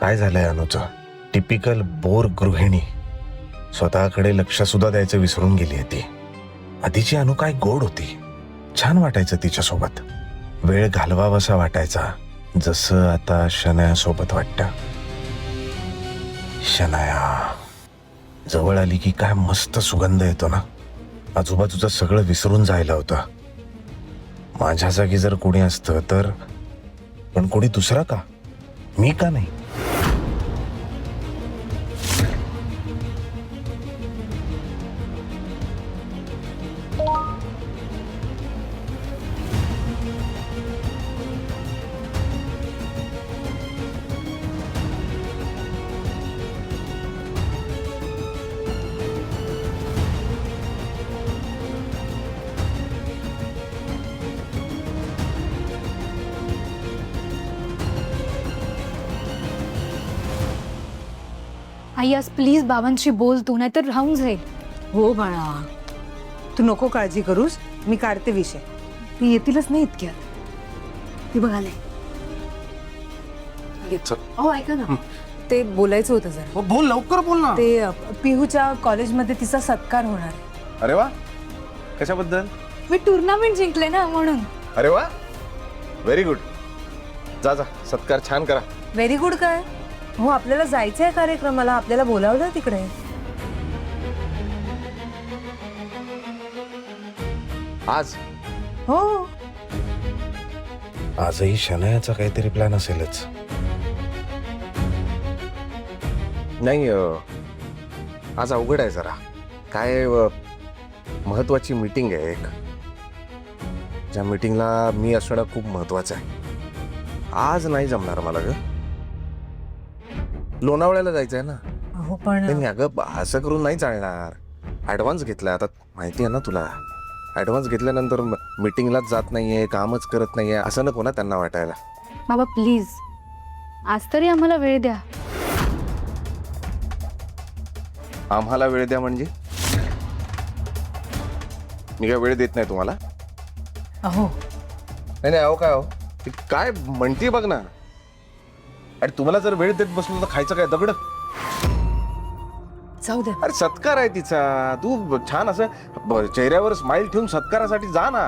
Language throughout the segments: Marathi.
काय झालंय अनुचं? टिपिकल बोर गृहिणी. स्वतःकडे लक्ष सुद्धा द्यायचं विसरून गेली ती. आधीची अनु काय गोड होती. छान वाटायचं तिच्यासोबत. वेळ घालवावासा वाटायचा, जसं आता शनायासोबत वाटतं. शनाया जवळ आली की काय मस्त सुगंध येतो ना. आजूबाजूचं सगळं विसरून जायला होतं. माझ्या जागी जर कोणी असतं तर, पण कोणी दुसरा का? मी का नाही? आई आज प्लीज बाबांशी बोल तू, नाहीतर राहून जाईल. हो बाळा, तू नको काळजी करूस, मी काढते विषय. ती येतीलच नाही इतक्यात. ती बघाले. हो ऐका ना, ते बोलायचं होतं जरा. बोल लवकर बोल ना. ते पिहूच्या कॉलेजमध्ये तिचा सत्कार होणार आहे. अरे वा, कशाबद्दल? मी टुर्नामेंट जिंकले ना म्हणून. अरे वा, व्हेरी गुड. जा जा, सत्कार छान करा. व्हेरी गुड काय? हो, आपल्याला जायचंय कार्यक्रमाला, आपल्याला बोलावलं तिकडे. आज हो, आजही शनायाचा काहीतरी प्लॅन असेलच. नाही, आज अवघड आहे जरा. काय महत्वाची मीटिंग आहे एक. ज्या मीटिंगला मी असणं खूप महत्वाचं आहे. आज नाही जमणार मला ग. लोणावळ्याला जायचंय ना. हो पण नाही अगं, असं करून नाही चालणार. ऍडव्हान्स घेतलाय आता, माहिती आहे ना तुला. ऍडव्हान्स घेतल्यानंतर मीटिंगलाच जात नाहीये, कामच करत नाहीये, असं नको ना त्यांना वाटायला. बाबा प्लीज आज तरी आम्हाला वेळ द्या. आम्हाला वेळ द्या म्हणजे? मी काय वेळ देत नाही तुम्हाला? अहो नाही नाही, अहो काय हो, ती काय म्हणते बघ ना. अरे तुम्हाला जर वेळ देत बसलो तर खायचं काय, दगड? जाऊ दे. अरे सत्कार आहे तिचा. तू छान असं चेहऱ्यावर स्माइल ठेवून सत्कारासाठी जा ना.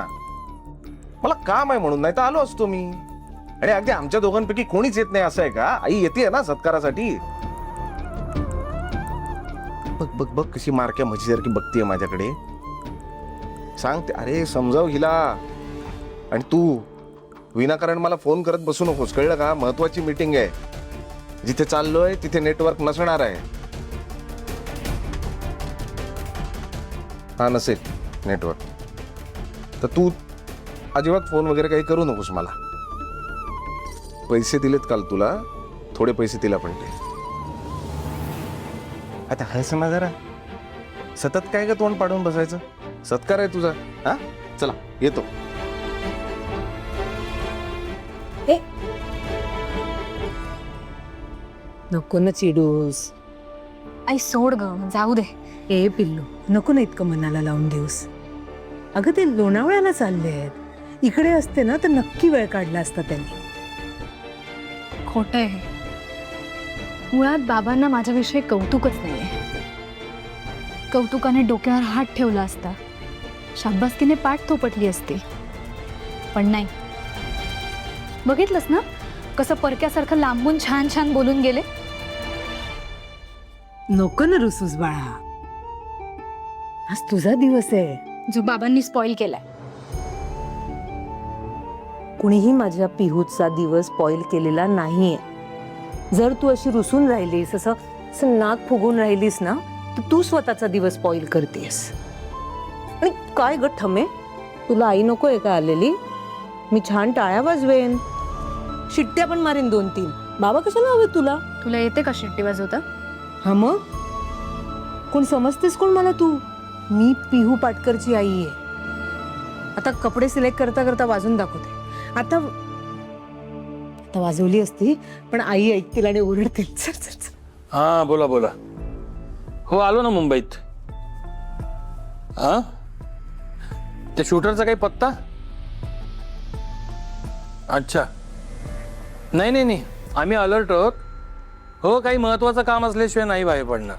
मला काम आहे म्हणून, नाही तर आलो असतो मी. आणि अगदी आमच्या दोघांपैकी कोणीच येत नाही असं आहे का? आई येते ना सत्कारासाठी. बघ बघ बघ कशी मारक्या म्हशीसारखी बघतीये माझ्याकडे. सांगते, अरे समजाव हिला. आणि तू विनाकारण मला फोन करत बसू नकोस, कळलं का? महत्वाची मीटिंग आहे. जिथे चाललोय तिथे नेटवर्क नसणार आहे. हा नसेल नेटवर्क तर तू अजिबात फोन वगैरे काही करू नकोस मला. पैसे दिलेत काल तुला, थोडे पैसे दिला पण ते. आता हस ना जरा. सतत काय ग तोंड पाडून बसायचं? सत्कार आहे तुझा. हा चला येतो. नको ना चिडूस. आई सोड ग, जाऊ दे. ए पिल्लू, नको ना इतकं मनाला लावून देऊस. अगं ते लोणावळ्याला चालले आहेत. इकडे असते ना तर नक्की वेळ काढला असता त्यांनी. खोटं आहे. मुळात बाबांना माझ्याविषयी कौतुकच नाहीये. कौतुकाने डोक्यावर हात ठेवला असता, शाब्बासकीने पाठ थोपटली असती, पण नाही. बघितलंस ना कसं परक्यासारखं लांबून छान छान बोलून गेले. नको ना रुसूस बाळा, आज तुझा दिवस आहे. जो बाबांनी स्पॉइल केलाय. कुणीही माझ्या पिहूचा दिवस स्पॉइल केलेला नाहीये. जर तू अशी रुसून राहिलीस, असं नाक फुगून राहिलीस ना, तर तू स्वतःचा दिवस स्पॉइल करतेस. आणि काय ग ठमे, तुला आई नकोय का आलेली? मी छान टाळ्या वाजवेन, शिट्ट्या पण मारेन 2-3. बाबा कशाला हवे तुला? तुला येते का शिट्टी वाजवता? हा मग कोण समजतेस कोण मला तू? मी पिहू पाटकरची आई आहे. आता कपडे सिलेक्ट करता करता वाजून दाखवते. आता वाजवली असती पण आई ऐकतील आणि ओरडतील. चल चल चल. हा बोला बोला. हो आलो ना मुंबईत. हा त्या शूटरचा काही पत्ता? अच्छा, नाही नाही नाही, आम्ही अलर्ट आहोत. हो, काही महत्वाचं काम असल्याशिवाय नाही बाहेर पडणार.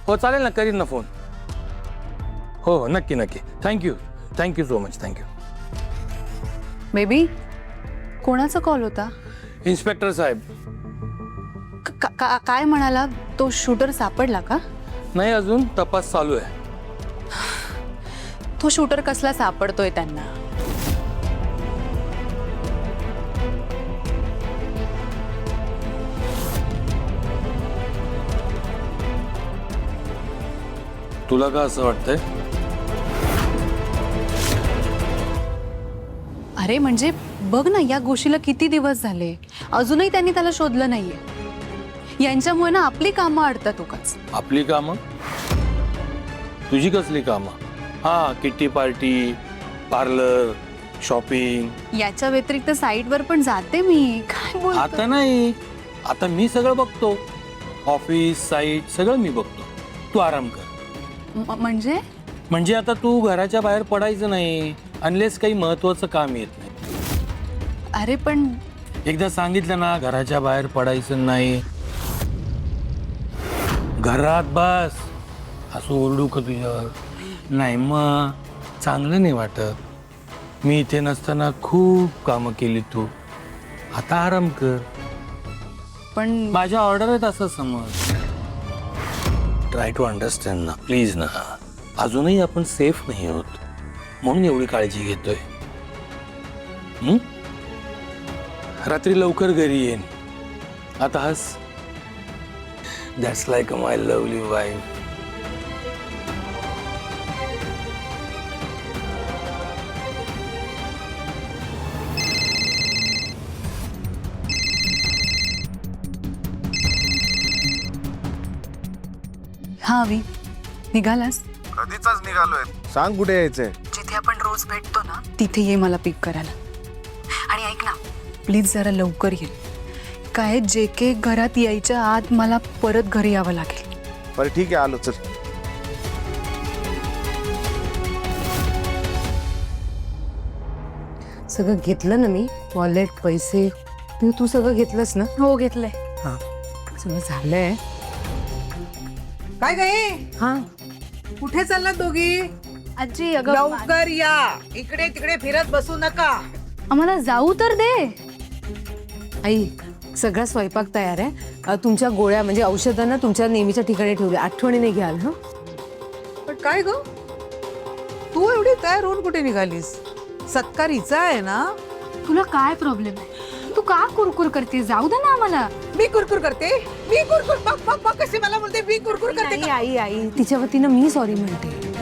हो चालेल ना, करीन ना फोन. हो हो, नक्की नक्की. Thank you so much. Thank you. Baby, कोणाचा कॉल होता? इन्स्पेक्टर साहेब. काय म्हणाला? तो शूटर सापडला का? नाही, अजून तपास चालू आहे. तो शूटर कसला सापडतोय त्यांना? तुला का असं वाटतंय? अरे म्हणजे बघ ना, या गोष्टीला किती दिवस झाले, अजूनही त्यांनी त्याला शोधलं नाहीये. यांच्यामुळे ना आपली कामं अडतात उगाच. आपली कामं? तुझी कसली कामं? हा, किट्टी पार्टी, पार्लर, शॉपिंग. याच्या व्यतिरिक्त साईटवर पण जाते मी. काय बोलतो? आता नाही, आता मी सगळं बघतो. ऑफिस, साईट सगळं मी बघतो. तू आराम कर. म्हणजे आता तू घराच्या बाहेर पडायचं नाही अनलेस काही महत्वाचं काम येत नाही. अरे पण एकदा सांगितलं ना, घराच्या बाहेर पडायचं नाही. घरात बस. असं ओरडू का तुझ्यावर? नाही, मग चांगलं नाही वाटत. मी इथे नसताना खूप कामं केली तू. आता आराम कर. पण माझ्या ऑर्डर आहेत असं समज. ट्राय टू अंडरस्टँड ना प्लीज ना. अजूनही आपण सेफ नाही आहोत म्हणून एवढी काळजी घेतोय. रात्री लवकर घरी येईन. आता हस. That's like a my lovely wife. हा अवी, निघालास? कधीचाच निघालोय. सांग कुठे यायचंय? जिथे आपण रोज भेटतो ना तिथे ये मला पिक करायला. आणि ऐक ना, प्लीज जरा लवकर ये. काय जे के घरात यायच्या आत मला परत घरी यावं लागेल. बरं ठीक आहे, आलो. चल. सगळं घेतलं ना मी, वॉलेट, पैसे. तू सगळं घेतलंस ना? हो, घेतलंय. हा, सगळं झालंय. काय गे? हा, कुठे चाललात दोघी? आजी अगं, लवकर या. इकडे तिकडे फिरत बसू नका. आम्हाला जाऊ तर दे. आई, सगळा स्वयंपाक तयार आहे. तुमच्या गोळ्या म्हणजे औषधांना तुमच्या नेहमीच्या ठिकाणी ठेवली. आठवणीने घ्याल. हा, पण काय ग, तू एवढी तयार होऊन कुठे निघालीस? सत्कार हिचा आहे ना? तुला काय प्रॉब्लेम आहे? तू का कुरकुर करते? जाऊ दे ना आम्हाला. मी कुरकुर करते? मी कुरकुर? बघ बघ बघ कशी मला बोलते. मी कुरकुर करते आई का? आई आई, तिच्या वतीनं मी सॉरी म्हणते.